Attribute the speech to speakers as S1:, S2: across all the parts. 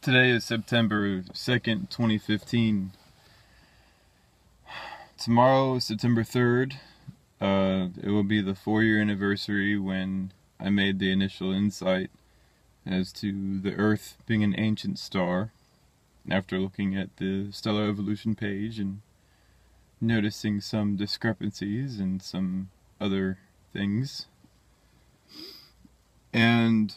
S1: Today is September 2nd, 2015. Tomorrow, September 3rd, it will be the 4-year anniversary when I made the initial insight as to the Earth being an ancient star, after looking at the stellar evolution page and noticing some discrepancies and some other things. And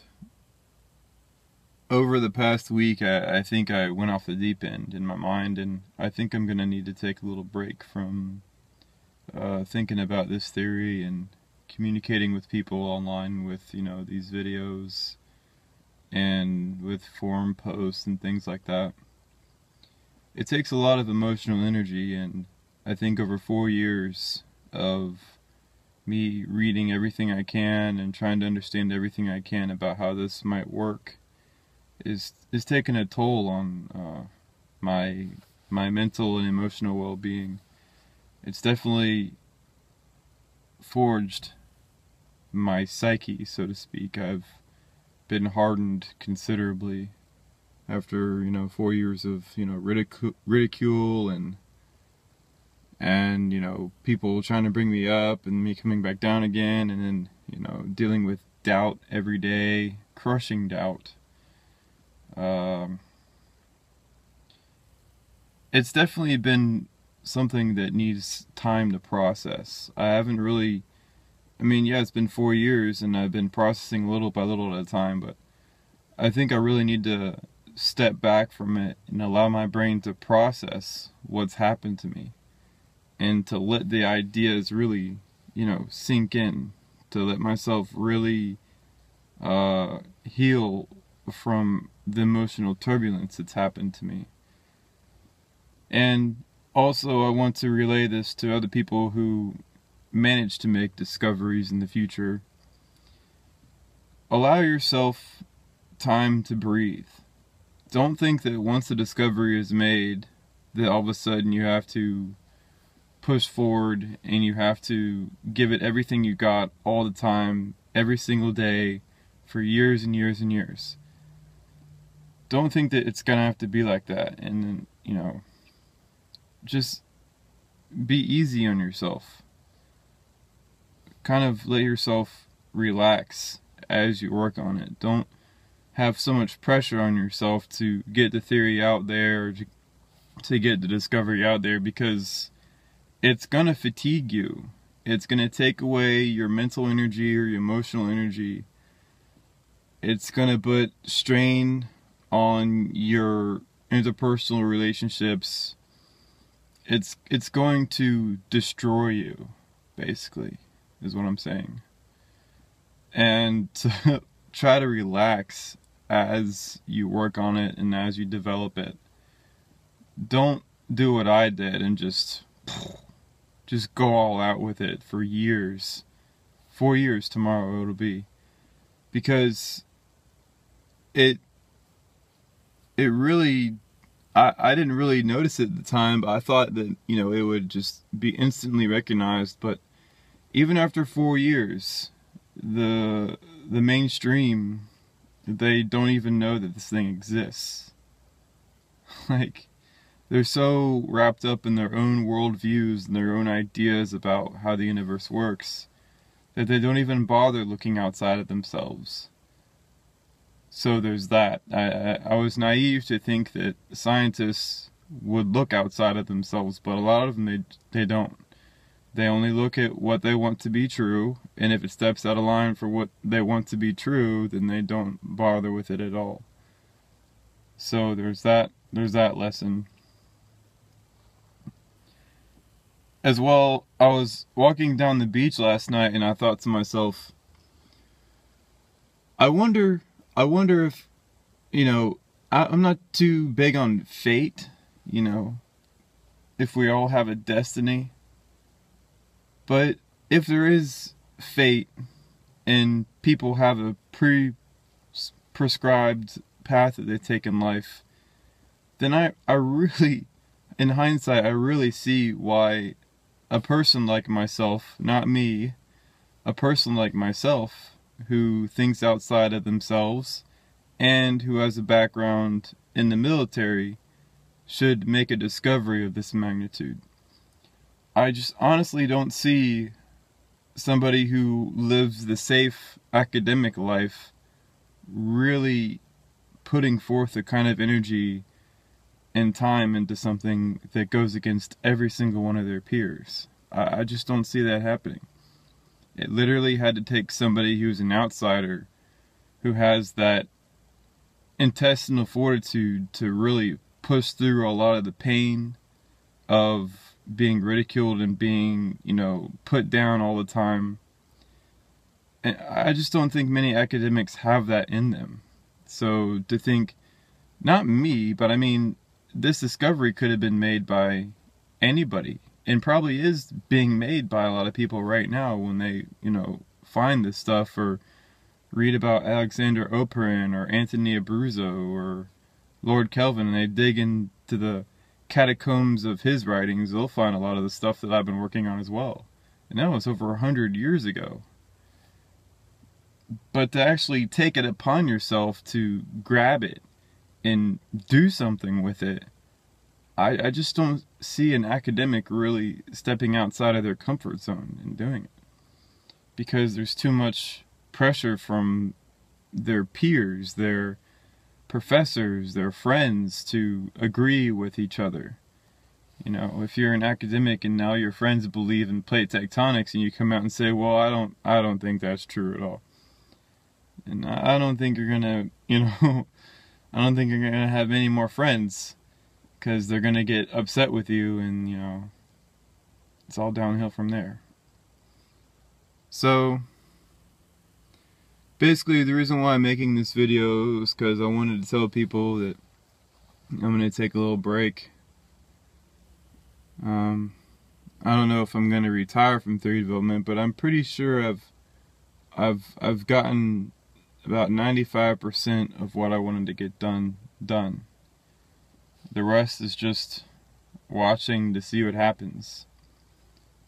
S1: over the past week, I think I went off the deep end in my mind, and I think I'm going to need to take a little break from thinking about this theory and communicating with people online with, these videos and with forum posts and things like that. It takes a lot of emotional energy, and I think over 4 years of me reading everything I can and trying to understand everything I can about how this might work is taking a toll on my mental and emotional well-being. It's definitely forged my psyche, so to speak. I've been hardened considerably after 4 years of ridicule and people trying to bring me up and me coming back down again, and then dealing with doubt every day, crushing doubt. It's definitely been something that needs time to process. I haven't really, it's been 4 years and I've been processing little by little at a time, but I think I really need to step back from it and allow my brain to process what's happened to me and to let the ideas really, sink in, to let myself really heal from the emotional turbulence that's happened to me. And also, I want to relay this to other people who manage to make discoveries in the future. Allow yourself time to breathe. Don't think that once a discovery is made, that all of a sudden you have to push forward and you have to give it everything you got all the time, every single day, for years and years and years. Don't think that it's gonna have to be like that, and then, just be easy on yourself. Kind of let yourself relax as you work on it. Don't have so much pressure on yourself to get the theory out there, or to get the discovery out there, because it's gonna fatigue you. It's gonna take away your mental energy or your emotional energy. It's gonna put strain on your interpersonal relationships. It's going to destroy you, basically, is what I'm saying. And to try to relax as you work on it and as you develop it. Don't do what I did and just go all out with it for years. 4 years tomorrow it'll be. Because it really, I didn't really notice it at the time, but I thought that, it would just be instantly recognized. But even after 4 years, the mainstream, they don't even know that this thing exists. Like, they're so wrapped up in their own worldviews and their own ideas about how the universe works that they don't even bother looking outside of themselves. So there's that. I was naive to think that scientists would look outside of themselves, but a lot of them, they don't. They only look at what they want to be true, and if it steps out of line for what they want to be true, then they don't bother with it at all. So there's that lesson. As well, I was walking down the beach last night and I thought to myself, I wonder if, I'm not too big on fate, if we all have a destiny. But if there is fate and people have a prescribed path that they take in life, then I really, in hindsight, I really see why a person like myself, not me, a person like myself who thinks outside of themselves and who has a background in the military should make a discovery of this magnitude. I just honestly don't see somebody who lives the safe academic life really putting forth the kind of energy and time into something that goes against every single one of their peers. I just don't see that happening. It literally had to take somebody who's an outsider, who has that intestinal fortitude to really push through a lot of the pain of being ridiculed and being, put down all the time. And I just don't think many academics have that in them. So to think, not me, but I mean, this discovery could have been made by anybody, and probably is being made by a lot of people right now when they, find this stuff or read about Alexander Oparin or Anthony Abruzzo or Lord Kelvin, and they dig into the catacombs of his writings. They'll find a lot of the stuff that I've been working on as well. And that was over 100 years ago. But to actually take it upon yourself to grab it and do something with it, I just don't see an academic really stepping outside of their comfort zone and doing it. Because there's too much pressure from their peers, their professors, their friends to agree with each other. If you're an academic and now your friends believe in plate tectonics and you come out and say, well, I don't think that's true at all. And I don't think you're gonna, I don't think you're gonna have any more friends, because they're gonna get upset with you, and it's all downhill from there. So basically, the reason why I'm making this video is because I wanted to tell people that I'm gonna take a little break. I don't know if I'm gonna retire from theory development, but I'm pretty sure I've gotten about 95% of what I wanted to get done. The rest is just watching to see what happens.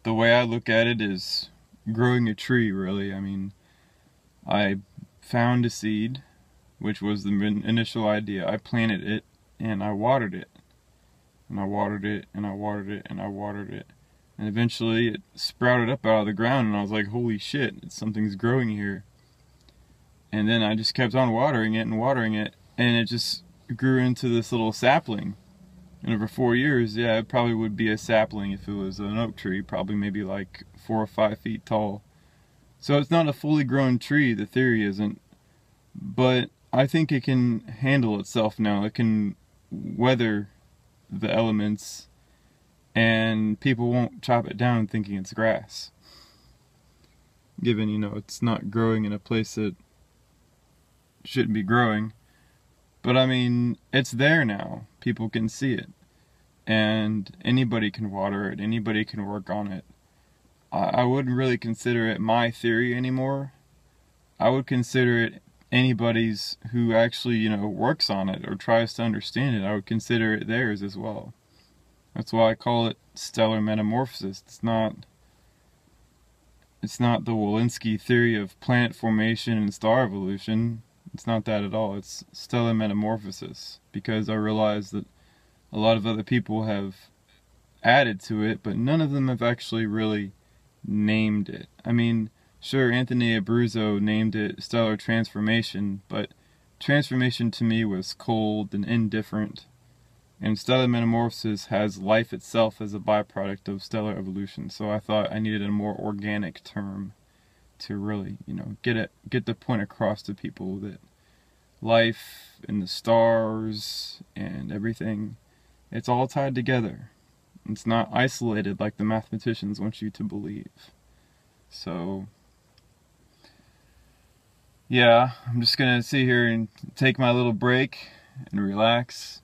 S1: The way I look at it is growing a tree, really. I mean, I found a seed, which was the initial idea. I planted it, and I watered it. And I watered it, and I watered it, and I watered it. And eventually it sprouted up out of the ground, and I was like, holy shit, something's growing here. And then I just kept on watering it, and it just grew into this little sapling. And over 4 years, yeah, it probably would be a sapling if it was an oak tree, probably maybe like 4 or 5 feet tall. So it's not a fully grown tree, the theory isn't. But I think it can handle itself now. It can weather the elements, and people won't chop it down thinking it's grass. Given, it's not growing in a place that shouldn't be growing. But I mean, it's there now. People can see it. And anybody can water it. Anybody can work on it. I wouldn't really consider it my theory anymore. I would consider it anybody's who actually, works on it or tries to understand it. I would consider it theirs as well. That's why I call it stellar metamorphosis. It's not the Walensky theory of planet formation and star evolution. It's not that at all. It's stellar metamorphosis, because I realize that a lot of other people have added to it, but none of them have actually really named it. I mean, sure, Anthony Abruzzo named it stellar transformation, but transformation to me was cold and indifferent. And stellar metamorphosis has life itself as a byproduct of stellar evolution, so I thought I needed a more organic term to really, get the point across to people that life and the stars and everything, it's all tied together. It's not isolated like the mathematicians want you to believe. So, yeah, I'm just gonna sit here and take my little break and relax.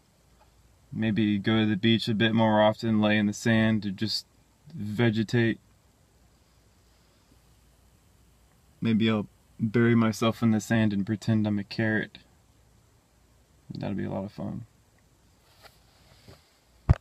S1: Maybe go to the beach a bit more often, lay in the sand to just vegetate. Maybe I'll bury myself in the sand and pretend I'm a carrot. That'll be a lot of fun.